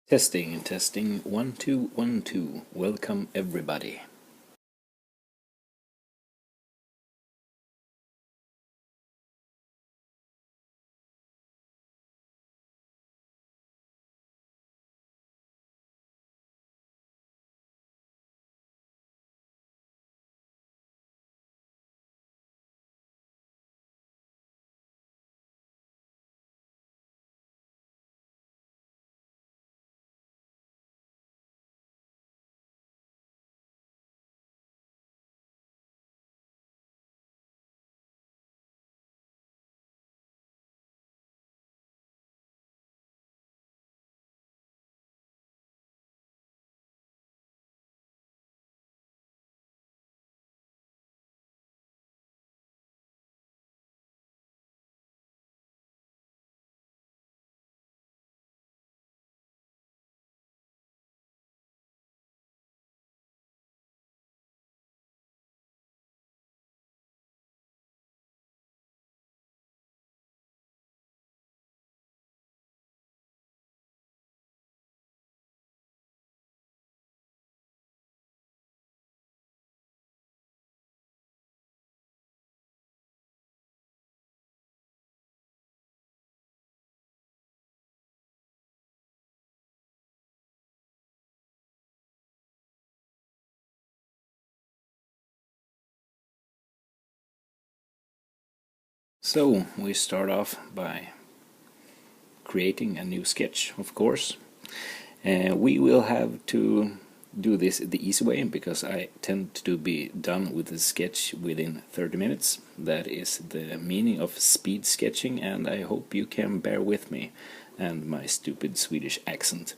Testing, testing, 1 2 1 2. Welcome everybody. So, we start off by creating a new sketch, of course. We will have to do this the easy way because I tend to be done with the sketch within 30 minutes. That is the meaning of speed sketching, and I hope you can bear with me and my stupid Swedish accent.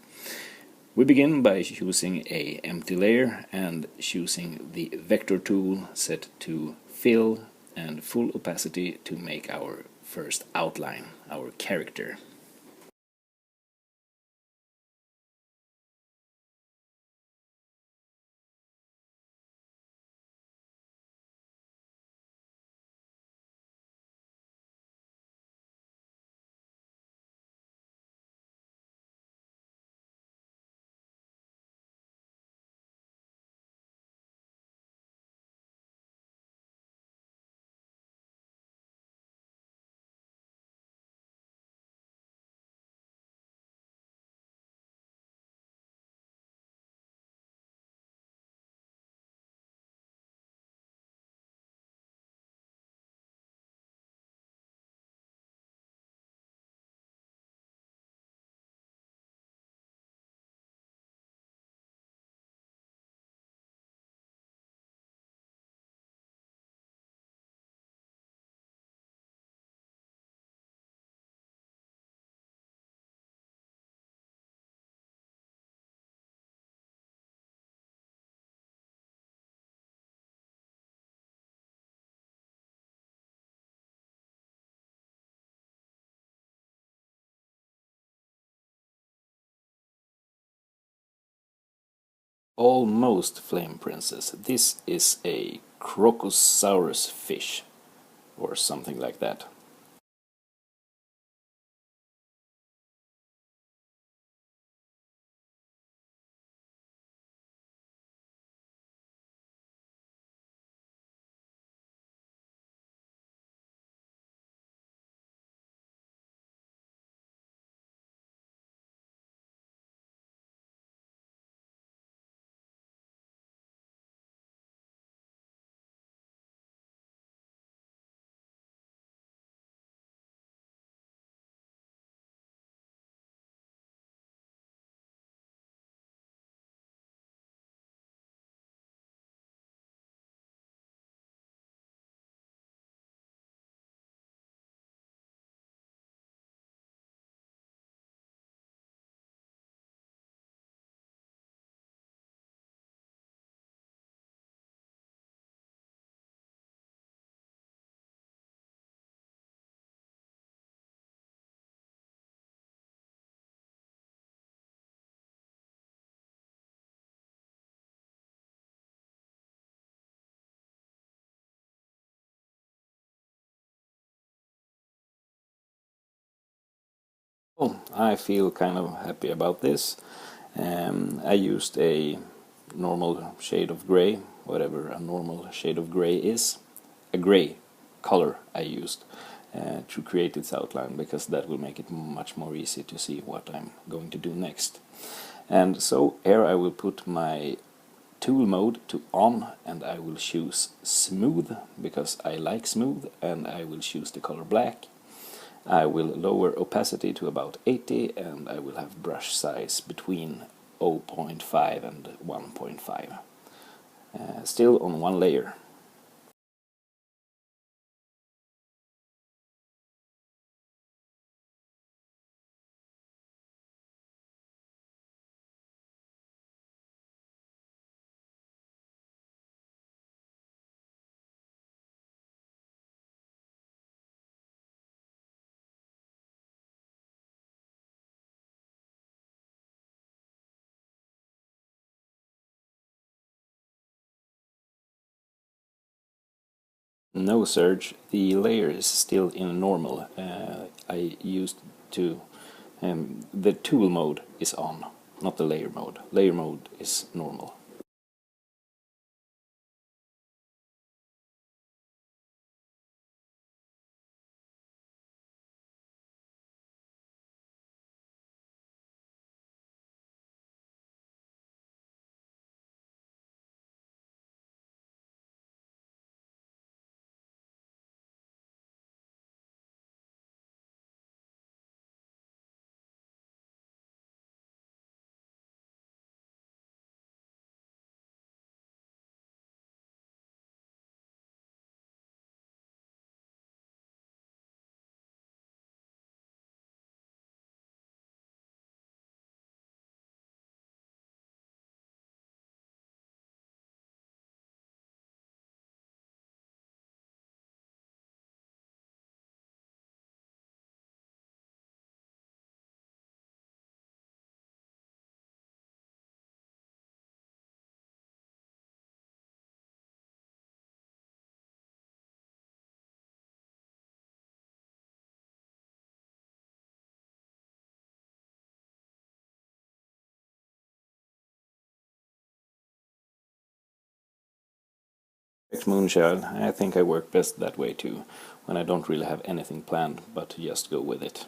We begin by choosing a empty layer and choosing the vector tool set to fill and full opacity to make our first outline, our character. Almost Flame Princess. This is a Crocosaurus fish, or something like that. I feel kind of happy about this. I used a normal shade of gray, whatever a normal shade of gray is, a gray color I used to create its outline, because that will make it much more easy to see what I'm going to do next. And so here I will put my tool mode to on, and I will choose smooth because I like smooth, and I will choose the color black. I will lower opacity to about 80, and I will have brush size between 0.5 and 1.5. Still on one layer. No surge, the layer is still in normal. I used to, the tool mode is on, not the layer mode. Layer mode is normal. Moonchild, I think I work best that way too, when I don't really have anything planned, but just go with it.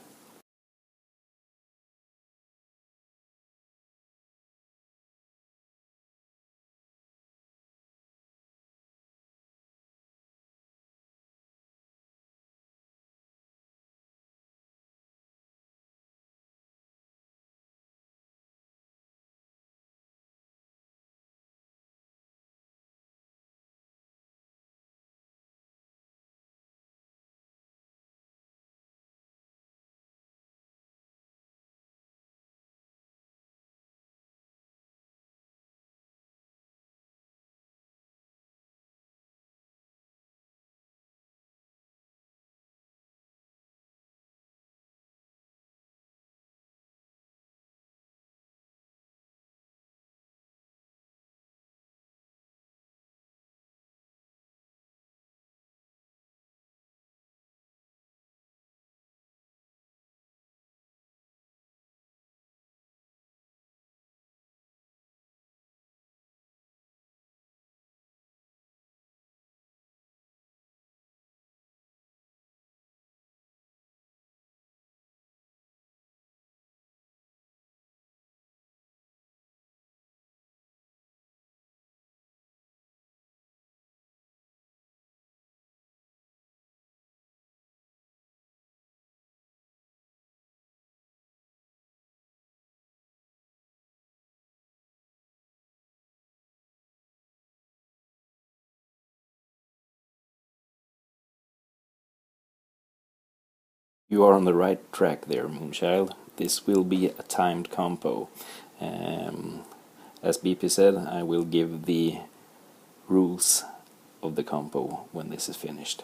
You are on the right track there, Moonchild. This will be a timed compo. Um, as BP said, I will give the rules of the compo when this is finished.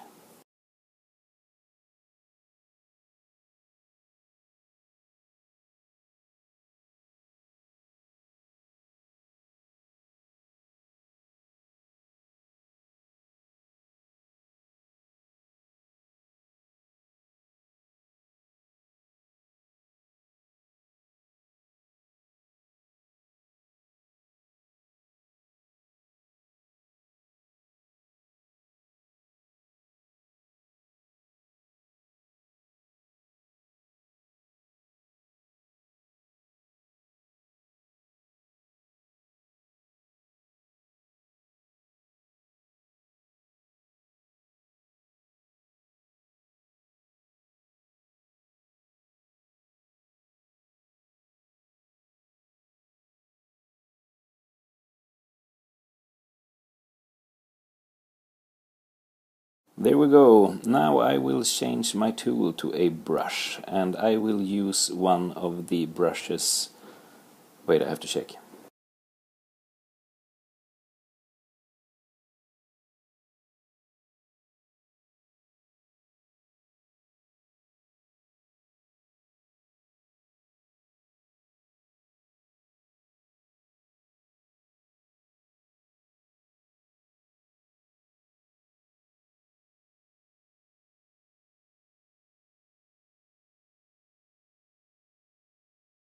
There we go. Now I will change my tool to a brush, and I will use one of the brushes. Wait, I have to check.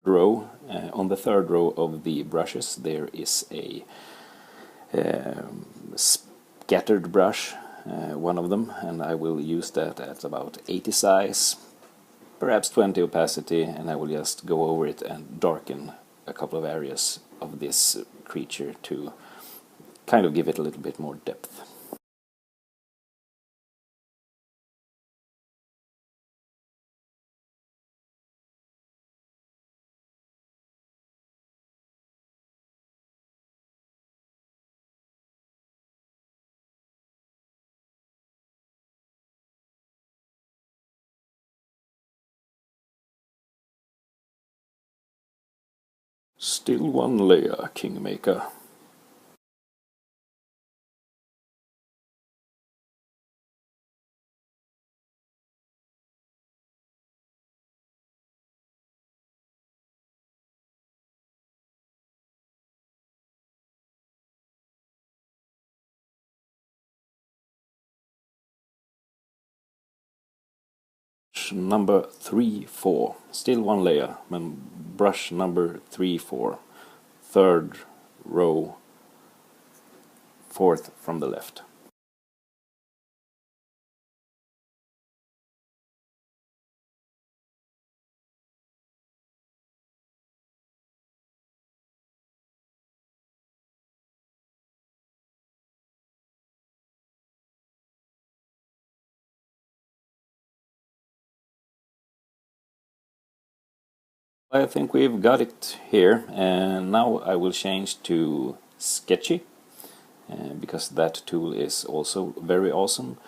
Row. On the third row of the brushes there is a scattered brush, one of them, and I will use that at about 80 size, perhaps 20 opacity, and I will just go over it and darken a couple of areas of this creature to kind of give it a little bit more depth. Still one layer, Kingmaker. Number 3, 4. Still one layer. Brush number 3, 4. Third row, fourth from the left. I think we've got it here, and now I will change to Sketchy, because that tool is also very awesome.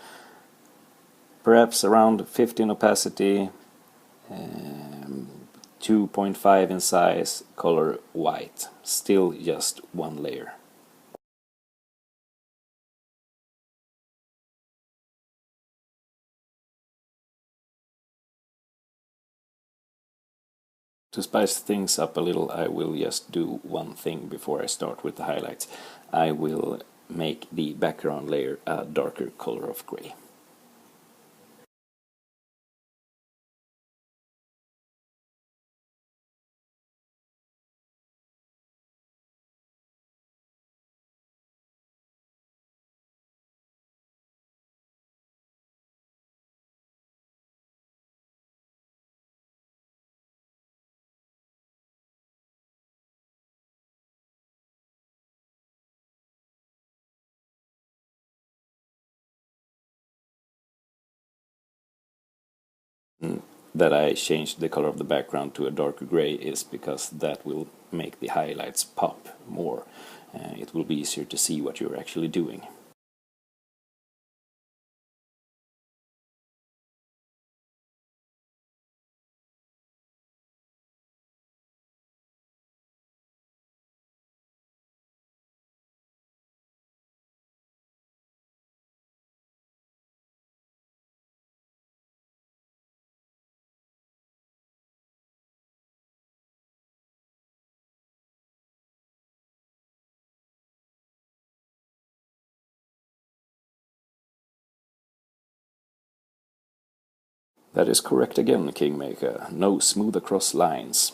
Perhaps around 15 opacity, 2.5 in size, color white. Still just one layer. To spice things up a little, I will just do one thing before I start with the highlights. I will make the background layer a darker color of gray. That I changed the color of the background to a darker gray is because that will make the highlights pop more. It will be easier to see what you're actually doing. That is correct again, Kingmaker. No smooth across lines.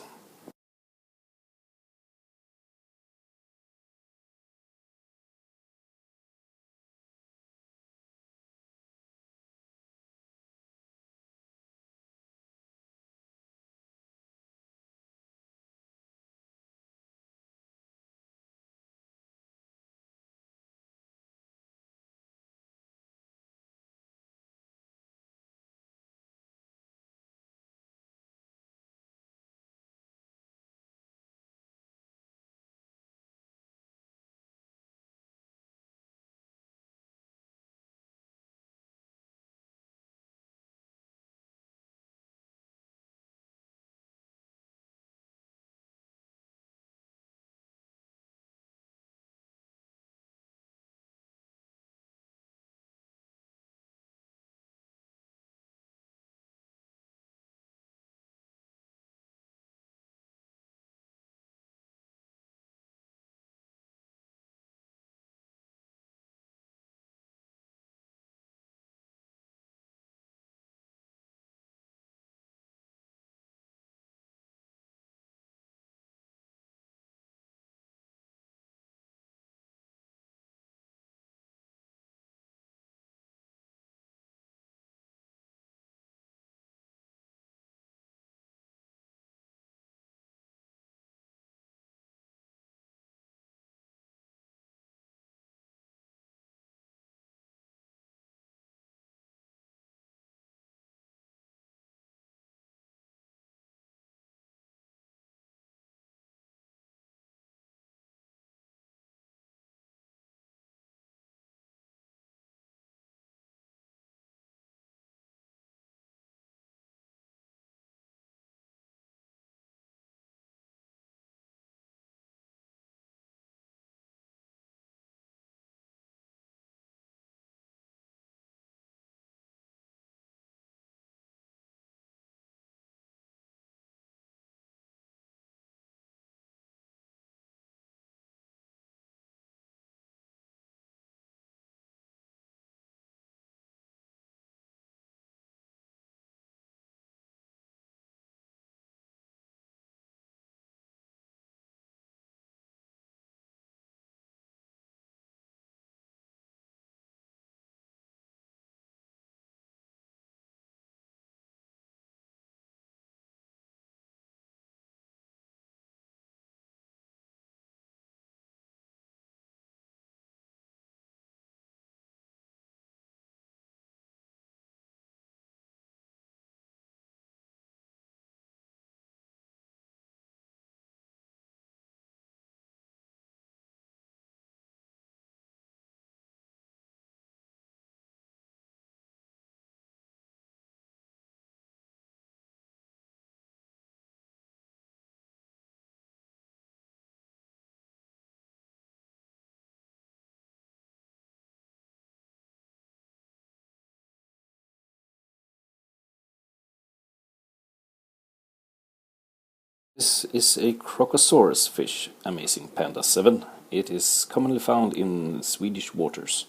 This is a Crocosaurus fish, Amazing Panda 7. It is commonly found in Swedish waters.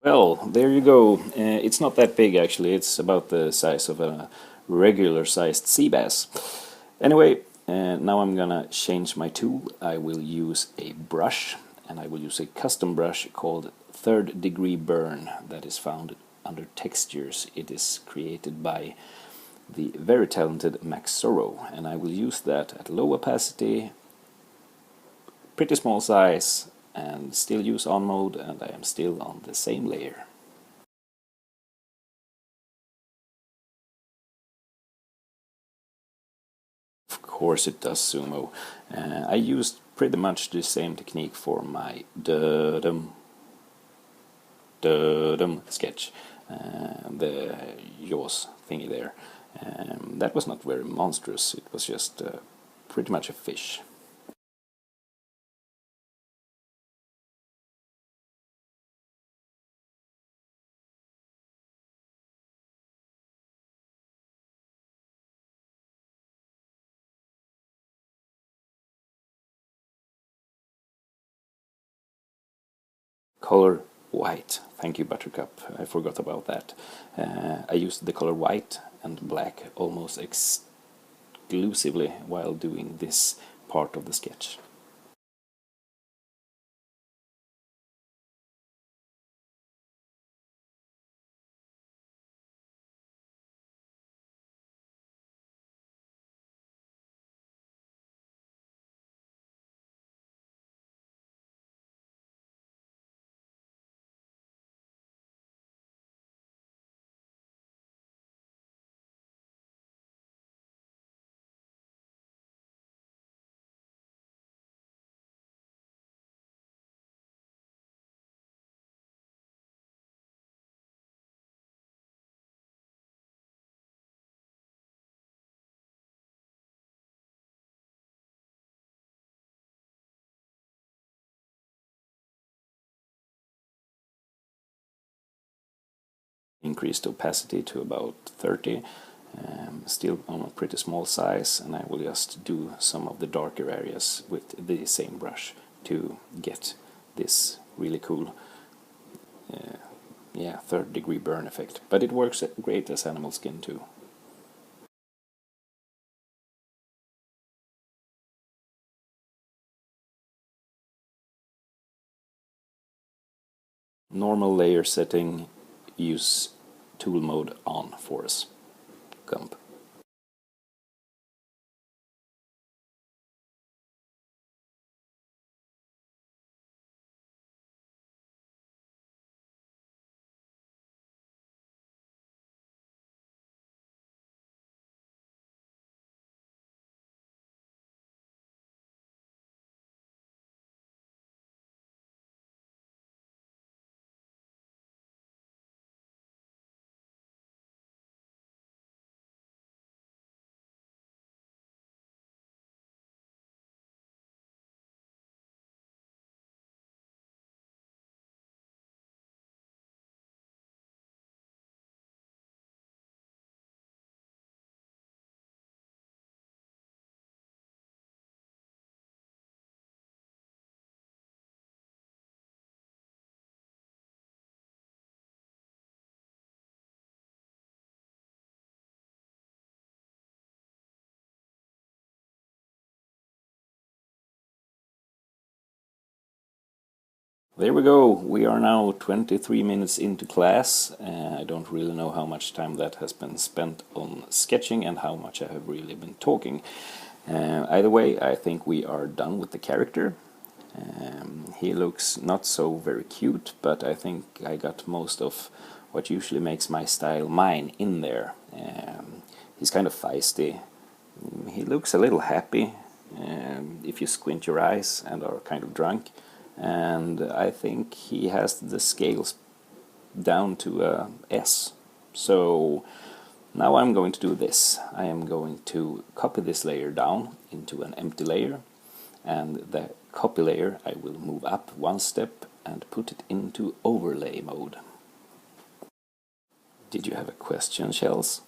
Well, there you go. It's not that big actually, it's about the size of a regular sized sea bass. Anyway, now I'm gonna change my tool. I will use a brush, and I will use a custom brush called Third Degree Burn that is found under Textures. It is created by the very talented Max Sorrow, and I will use that at low opacity, pretty small size, and still use on mode, and I am still on the same layer. Of course it does, Sumo. I used pretty much the same technique for my dum sketch, the yaws thingy there. That was not very monstrous, it was just pretty much a fish. Color white. Thank you, Buttercup. I forgot about that. I used the color white and black almost exclusively while doing this part of the sketch. Increased opacity to about 30, still on a pretty small size, and I will just do some of the darker areas with the same brush to get this really cool yeah, third degree burn effect. But it works great as animal skin too. Normal layer setting, use tool mode on for us. Gump. There we go. We are now 23 minutes into class. I don't really know how much time that has been spent on sketching and how much I have really been talking. Either way, I think we are done with the character. He looks not so very cute, but I think I got most of what usually makes my style mine in there. He's kind of feisty. He looks a little happy if you squint your eyes and are kind of drunk. And I think he has the scales down to a S. So now I'm going to do this. I am going to copy this layer down into an empty layer, and the copy layer I will move up one step and put it into overlay mode. Did you have a question, Shells?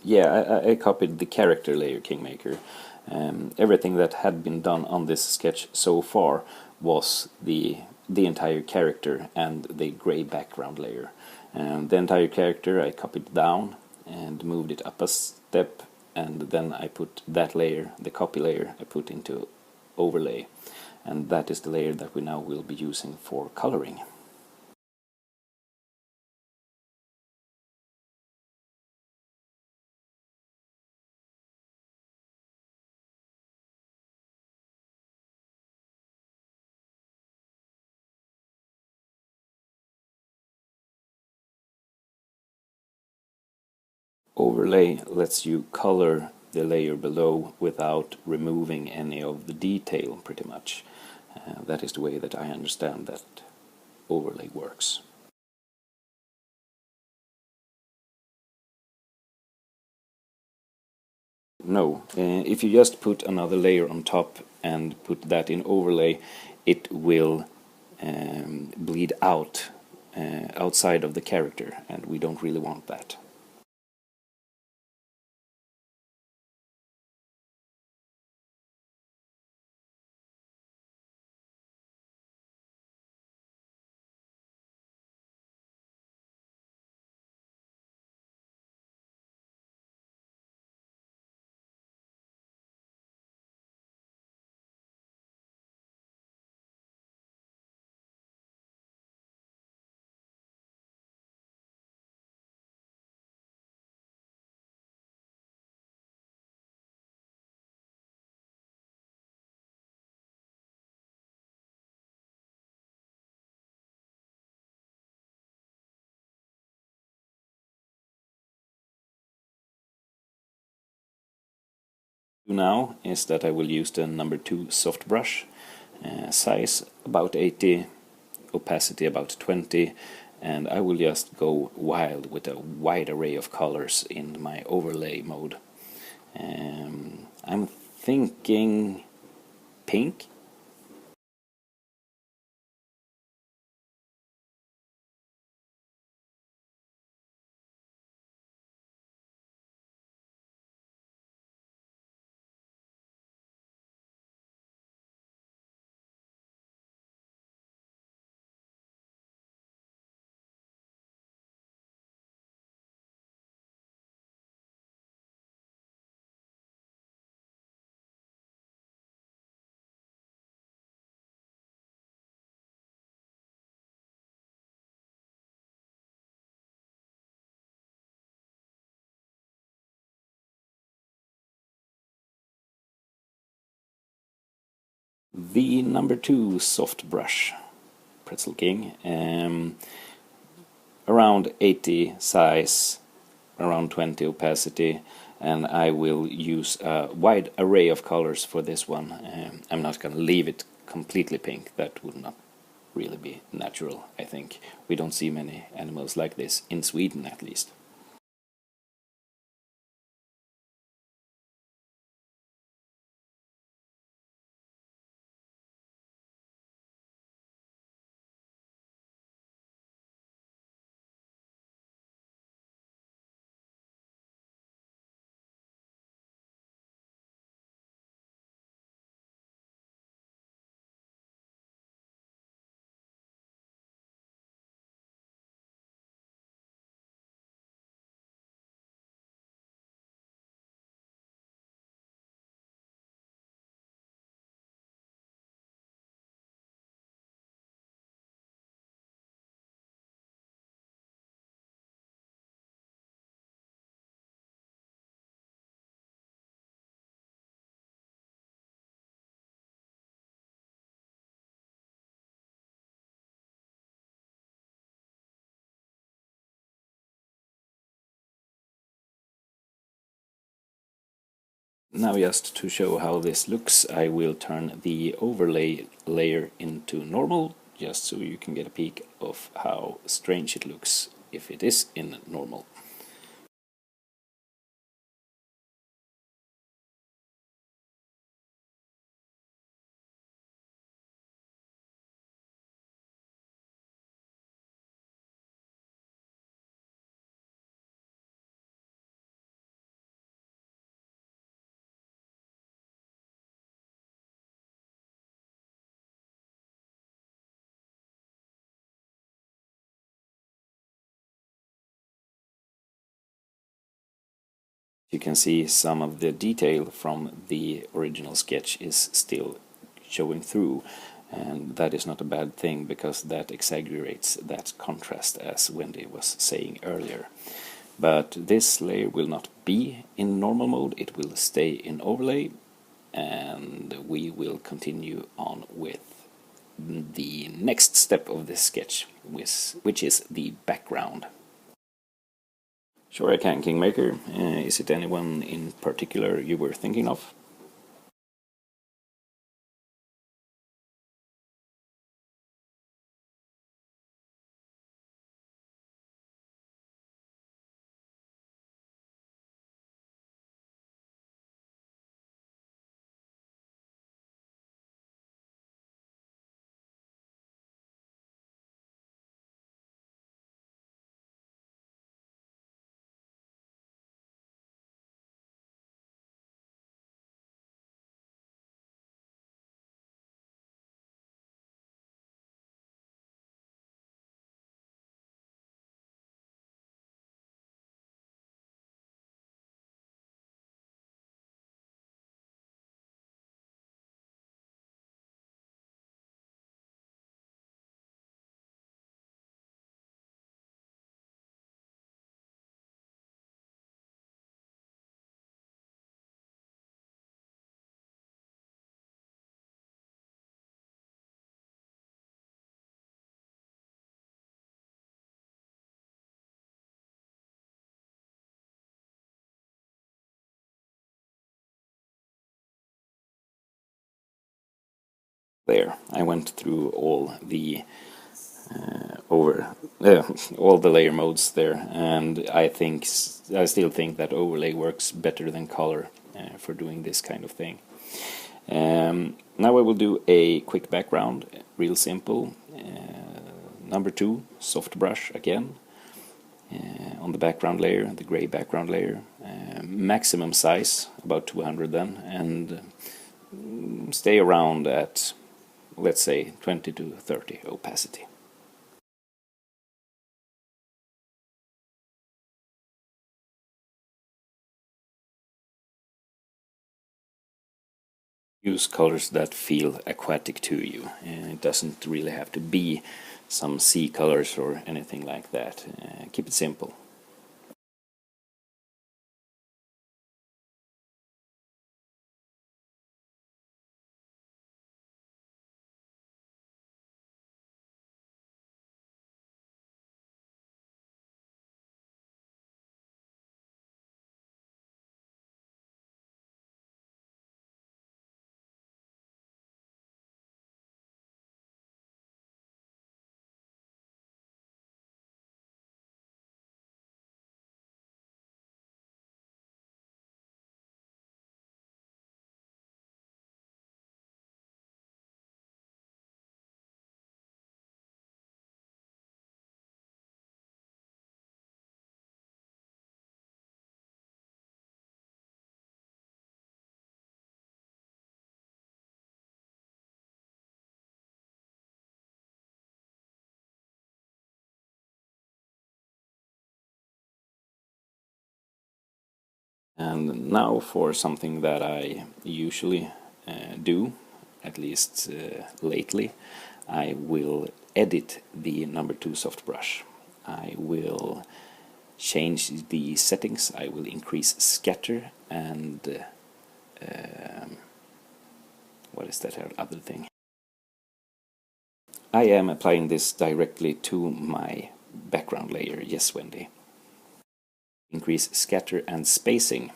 Yeah, I copied the character layer Kingmaker. Everything that had been done on this sketch so far was the entire character and the gray background layer. The entire character I copied down and moved it up a step, and then I put that layer, the copy layer, I put into overlay, and that is the layer that we now will be using for coloring. Overlay lets you color the layer below without removing any of the detail, pretty much. That is the way that I understand that overlay works. No, if you just put another layer on top and put that in overlay, it will bleed out outside of the character, and we don't really want that. Now is that I will use the number 2 soft brush, size about 80, opacity about 20, and I will just go wild with a wide array of colors in my overlay mode. I'm thinking pink. The number 2 soft brush, Pretzel King, around 80 size, around 20 opacity, and I will use a wide array of colors for this one. I'm not going to leave it completely pink, that would not really be natural, I think. We don't see many animals like this, in Sweden at least. Now, just to show how this looks, I will turn the overlay layer into normal, just so you can get a peek of how strange it looks if it is in normal. You can see some of the detail from the original sketch is still showing through, and that is not a bad thing because that exaggerates that contrast, as Wendy was saying earlier. But this layer will not be in normal mode, it will stay in overlay, and we will continue on with the next step of this sketch, which is the background. Sure, I can, Kingmaker. Is it anyone in particular you were thinking of? There, I went through all the all the layer modes there, and I still think that overlay works better than color for doing this kind of thing. Now I will do a quick background, real simple. Number 2, soft brush again on the background layer, the gray background layer. Maximum size, about 200 then, and stay around at, let's say, 20 to 30 opacity. Use colors that feel aquatic to you, and it doesn't really have to be some sea colors or anything like that. Keep it simple. And now for something that I usually do, at least lately, I will edit the number 2 soft brush. I will change the settings, I will increase scatter, and what is that other thing? I am applying this directly to my background layer, yes Wendy. Increase scatter and spacing,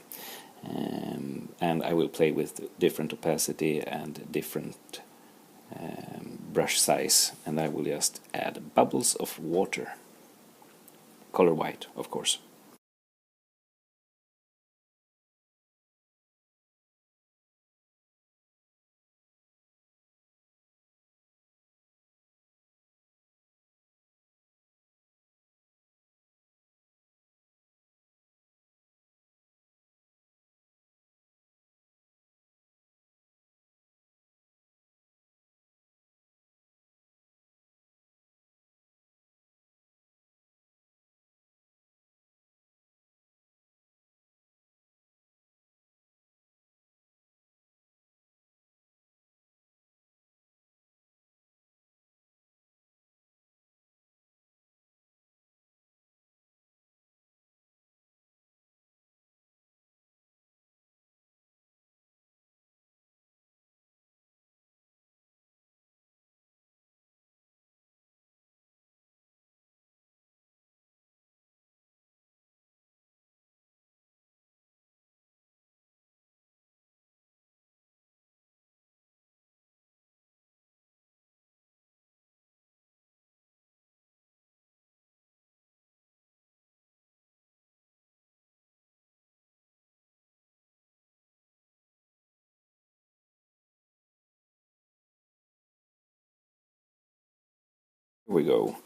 and I will play with different opacity and different brush size, and I will just add bubbles of water, color white of course. Here we go.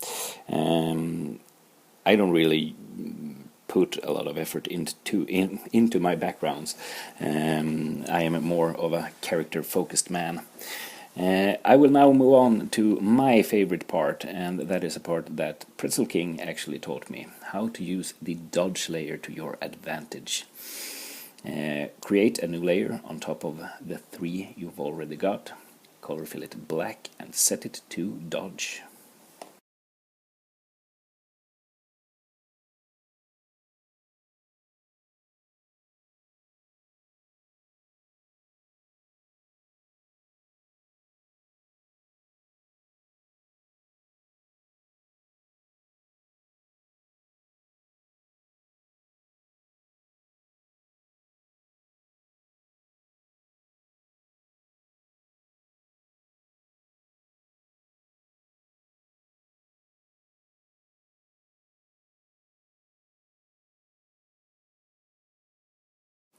I don't really put a lot of effort into my backgrounds. I am more of a character-focused man. I will now move on to my favorite part, and that is a part that Pretzel King actually taught me: how to use the dodge layer to your advantage. Create a new layer on top of the 3 you've already got, color fill it black, and set it to dodge.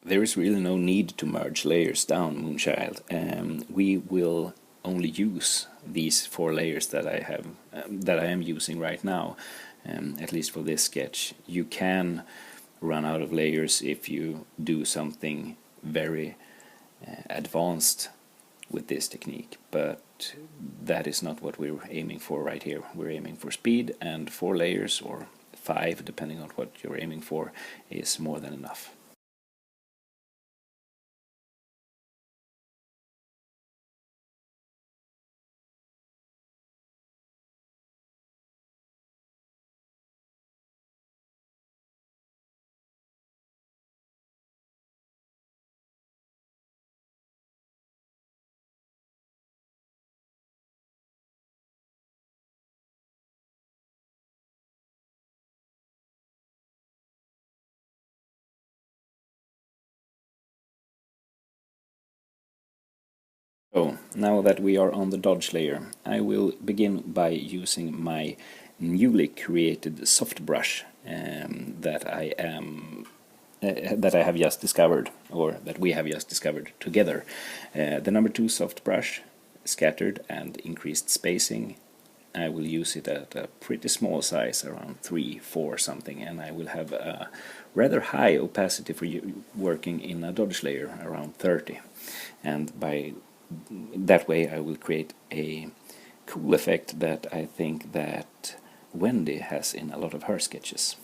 There is really no need to merge layers down, Moonchild. We will only use these 4 layers that I am using right now, at least for this sketch. You can run out of layers if you do something very advanced with this technique, but that is not what we're aiming for right here. We're aiming for speed, and 4 layers, or 5 depending on what you're aiming for, is more than enough. So now that we are on the dodge layer, I will begin by using my newly created soft brush that I have just discovered, or that we have just discovered together. The number 2 soft brush, scattered and increased spacing. I will use it at a pretty small size, around 3, 4 something, and I will have a rather high opacity for working in a dodge layer, around 30. And by that way I will create a cool effect that I think that Wendy has in a lot of her sketches.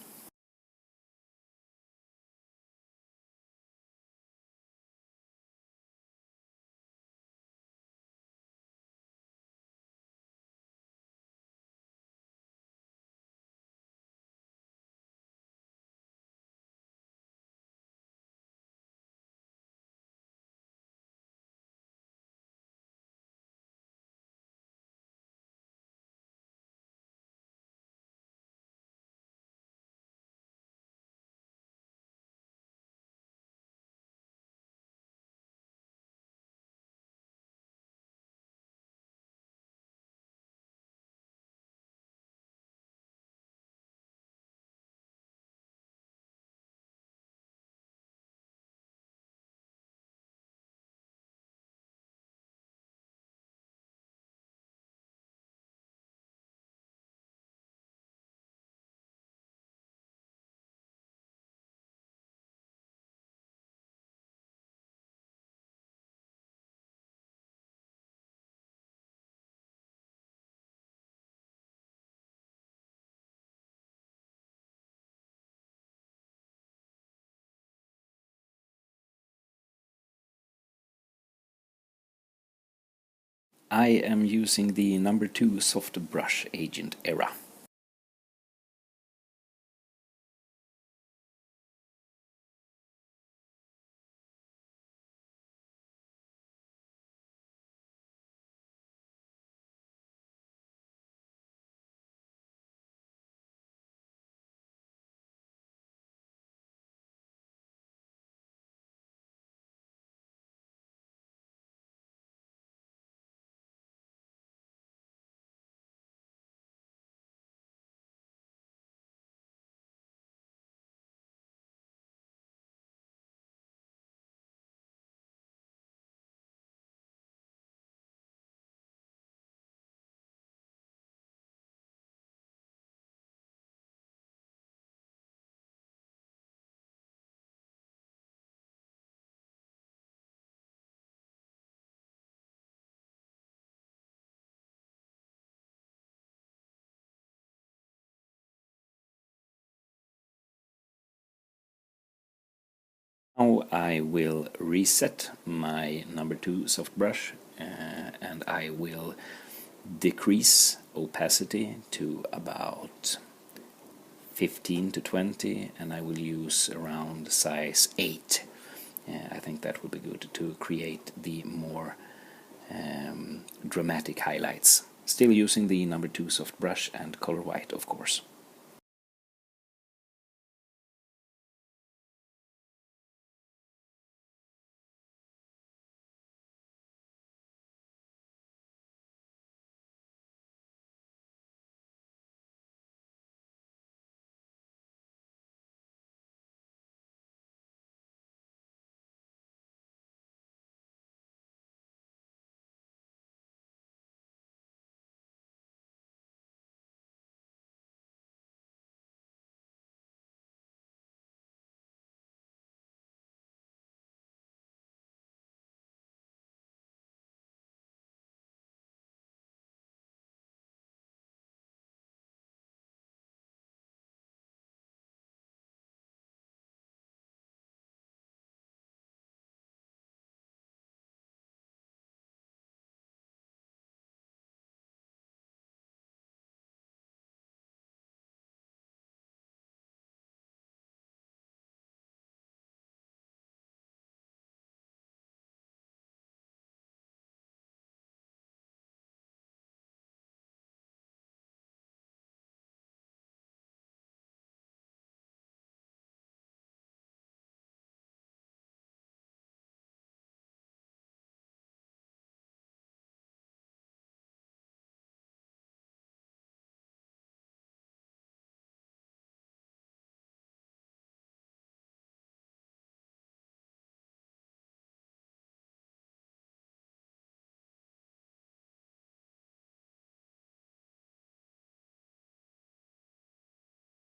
I am using the number 2 soft brush agent era. Now I will reset my number 2 soft brush and I will decrease opacity to about 15 to 20, and I will use around size 8. I think that would be good to create the more dramatic highlights. Still using the number 2 soft brush and color white, of course.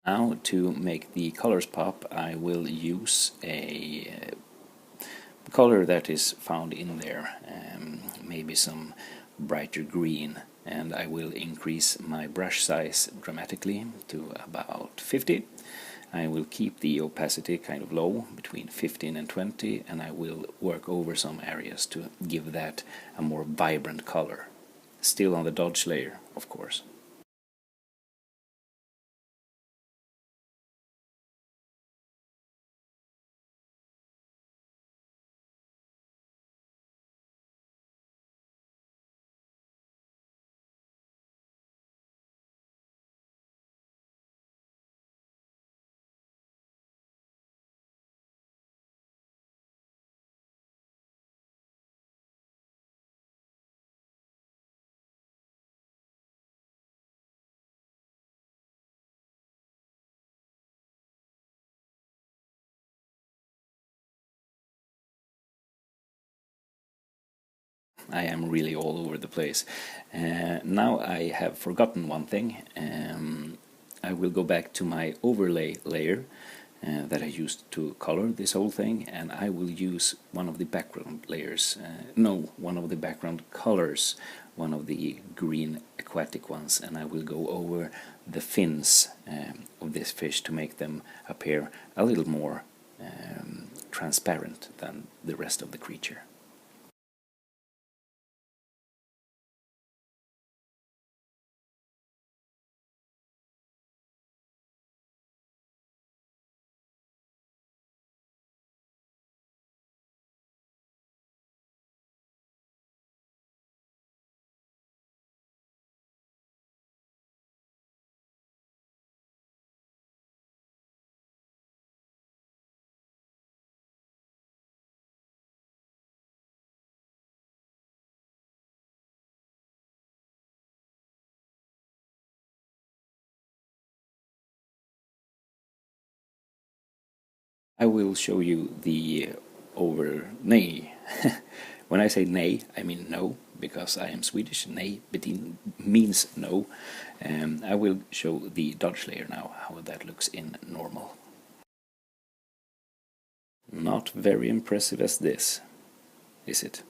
Now to make the colors pop, I will use a color that is found in there, maybe some brighter green, and I will increase my brush size dramatically to about 50. I will keep the opacity kind of low, between 15 and 20, and I will work over some areas to give that a more vibrant color. Still on the dodge layer, of course. I am really all over the place. Now I have forgotten one thing. I will go back to my overlay layer that I used to color this whole thing, and I will use one of the background layers, one of the background colors, one of the green aquatic ones, and I will go over the fins of this fish to make them appear a little more transparent than the rest of the creature. I will show you the over nay. When I say nay, I mean no, because I am Swedish. Nay means no. I will show the dodge layer now, how that looks in normal. Not very impressive as this, is it?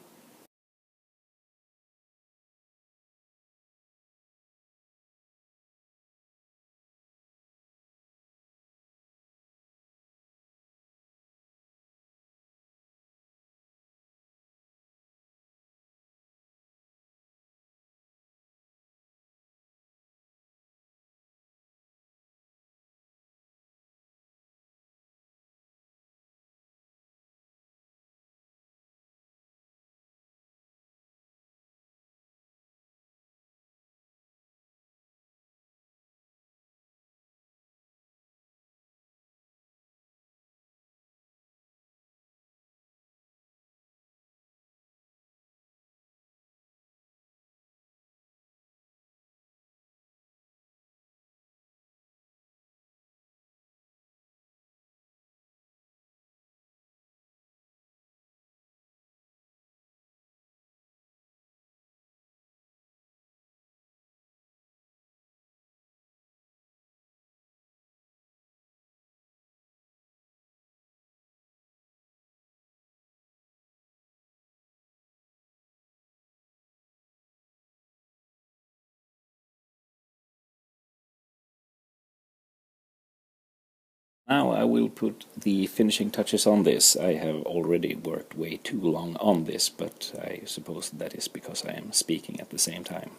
Now I will put the finishing touches on this. I have already worked way too long on this, but I suppose that is because I am speaking at the same time.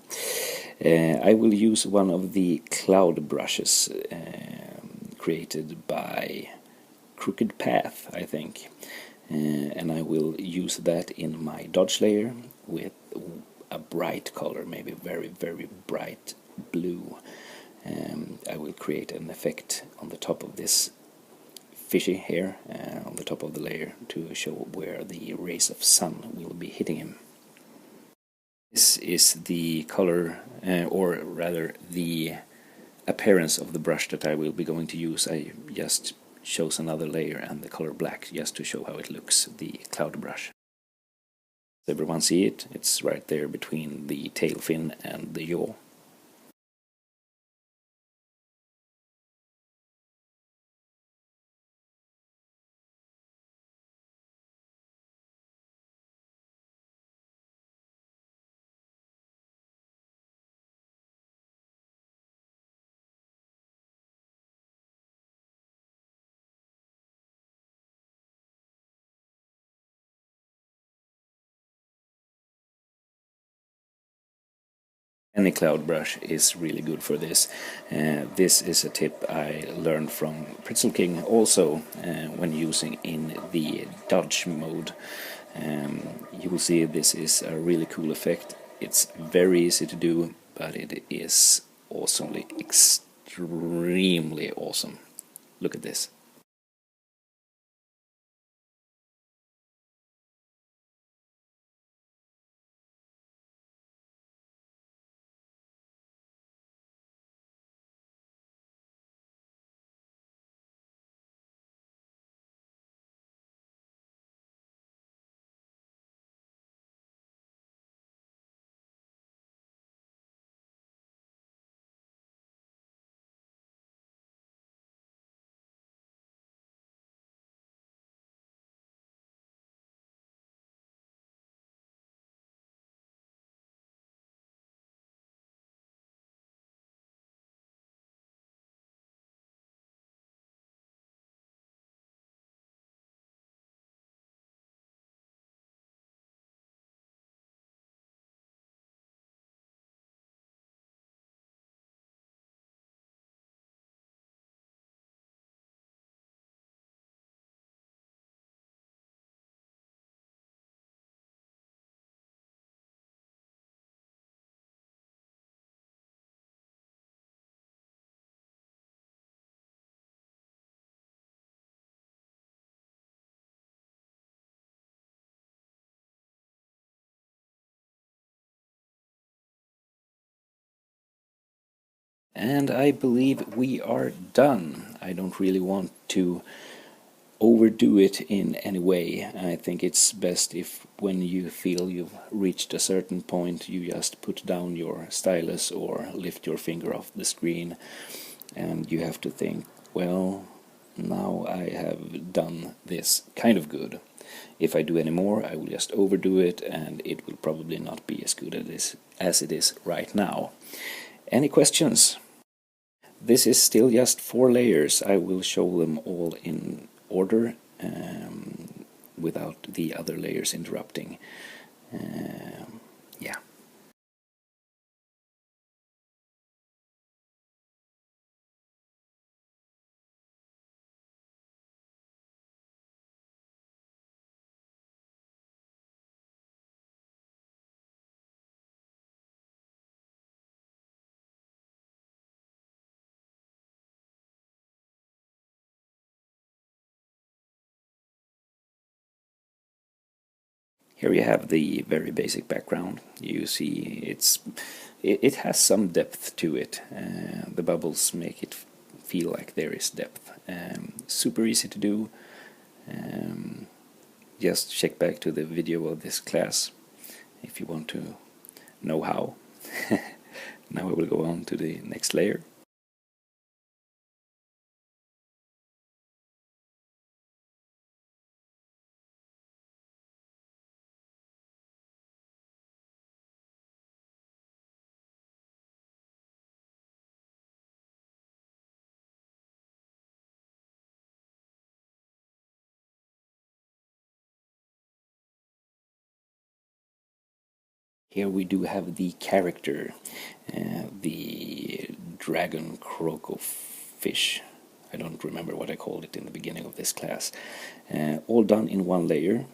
I will use one of the cloud brushes created by Crooked Path, I think. And I will use that in my dodge layer with a bright color, maybe very, very bright blue. I will create an effect on the top of this fishy here, on the top of the layer, to show where the rays of sun will be hitting him. This is the color, or rather the appearance of the brush that I will be going to use. I just chose another layer and the color black just to show how it looks, the cloud brush. Does everyone see it? It's right there between the tail fin and the yaw. Any cloud brush is really good for this. This is a tip I learned from Pretzel King also when using in the dodge mode. You will see this is a really cool effect. It's very easy to do, but it is awesomely, extremely awesome. Look at this. And I believe we are done. I don't really want to overdo it in any way. I think it's best if when you feel you've reached a certain point, you just put down your stylus or lift your finger off the screen, and you have to think, well, now I have done this kind of good. If I do any more, I will just overdo it, and it will probably not be as good as it is right now. Any questions? This is still just 4 layers. I will show them all in order without the other layers interrupting. Yeah. Here you have the very basic background. You see it has some depth to it. The bubbles make it feel like there is depth. Super easy to do. Just check back to the video of this class if you want to know how. Now I will go on to the next layer. Here we do have the character, the dragon croco fish. I don't remember what I called it in the beginning of this class. All done in one layer.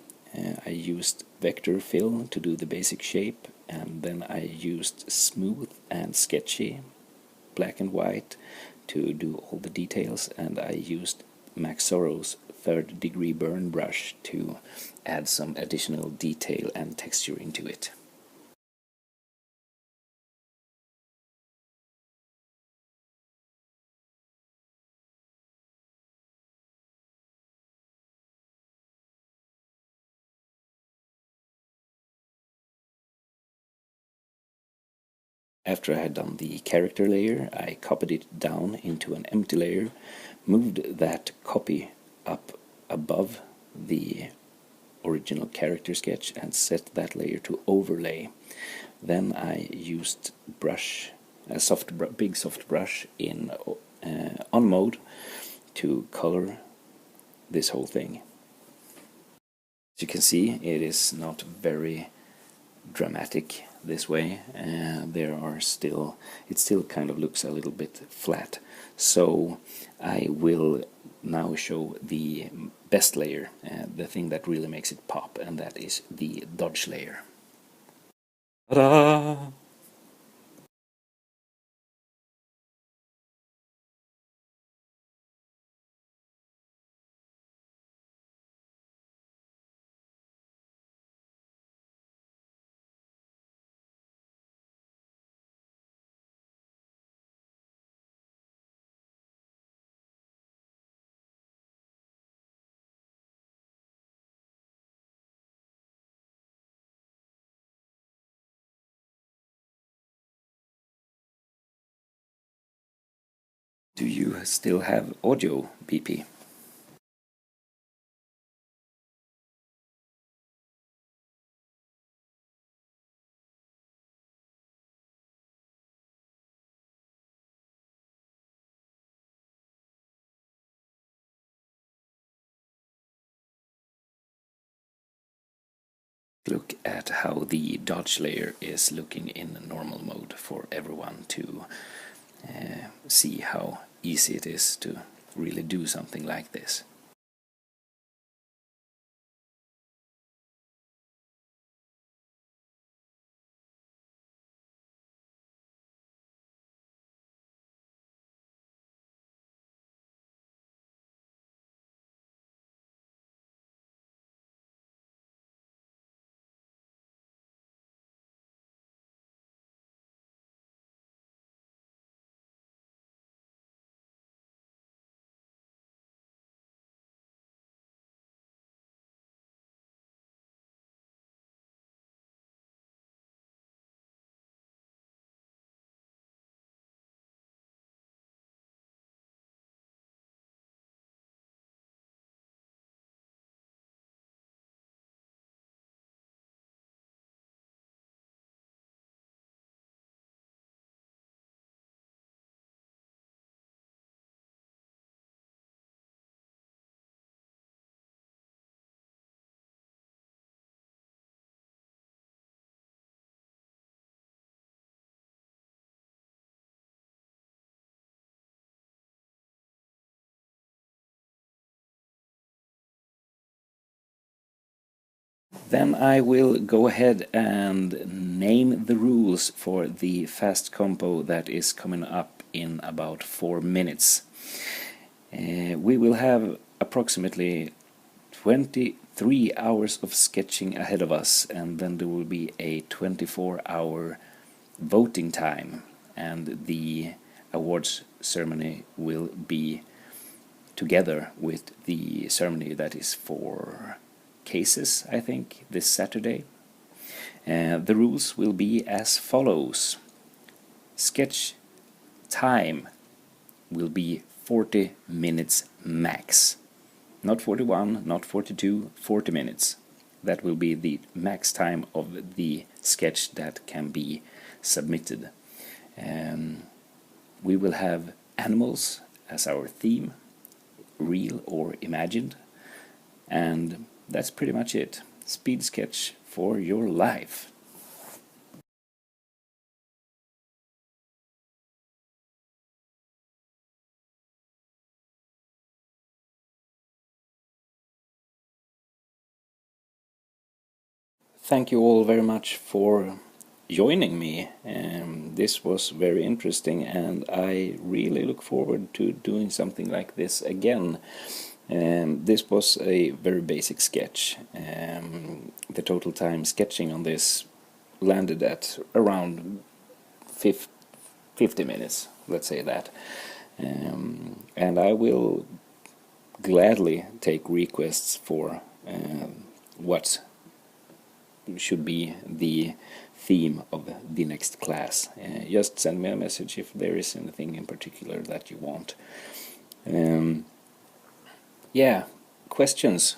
I used vector fill to do the basic shape, and then I used smooth and sketchy, black and white, to do all the details, and I used Max Sorrow's 3rd degree burn brush to add some additional detail and texture into it. After I had done the character layer, I copied it down into an empty layer, moved that copy up above the original character sketch and set that layer to overlay. Then I used a big soft brush in on mode to color this whole thing. As you can see, it is not very dramatic this way. It still kind of looks a little bit flat. So I will now show the best layer, the thing that really makes it pop, and that is the dodge layer. Ta-da! Do you still have audio, BP? Look at how the dodge layer is looking in normal mode for everyone to see how easy it is to really do something like this. Then I will go ahead and name the rules for the fast compo that is coming up in about 4 minutes. We will have approximately 23 hours of sketching ahead of us, and then there will be a 24-hour voting time, and the awards ceremony will be together with the ceremony that is for cases, I think, this Saturday. The rules will be as follows. Sketch time will be 40 minutes max. Not 41, not 42, 40 minutes. That will be the max time of the sketch that can be submitted. We will have animals as our theme, real or imagined, and that's pretty much it. Speed sketch for your life. Thank you all very much for joining me. This was very interesting, and I really look forward to doing something like this again. This was a very basic sketch. The total time sketching on this landed at around 50 minutes, let's say that. And I will gladly take requests for what should be the theme of the next class. Just send me a message if there is anything in particular that you want. Yeah, questions?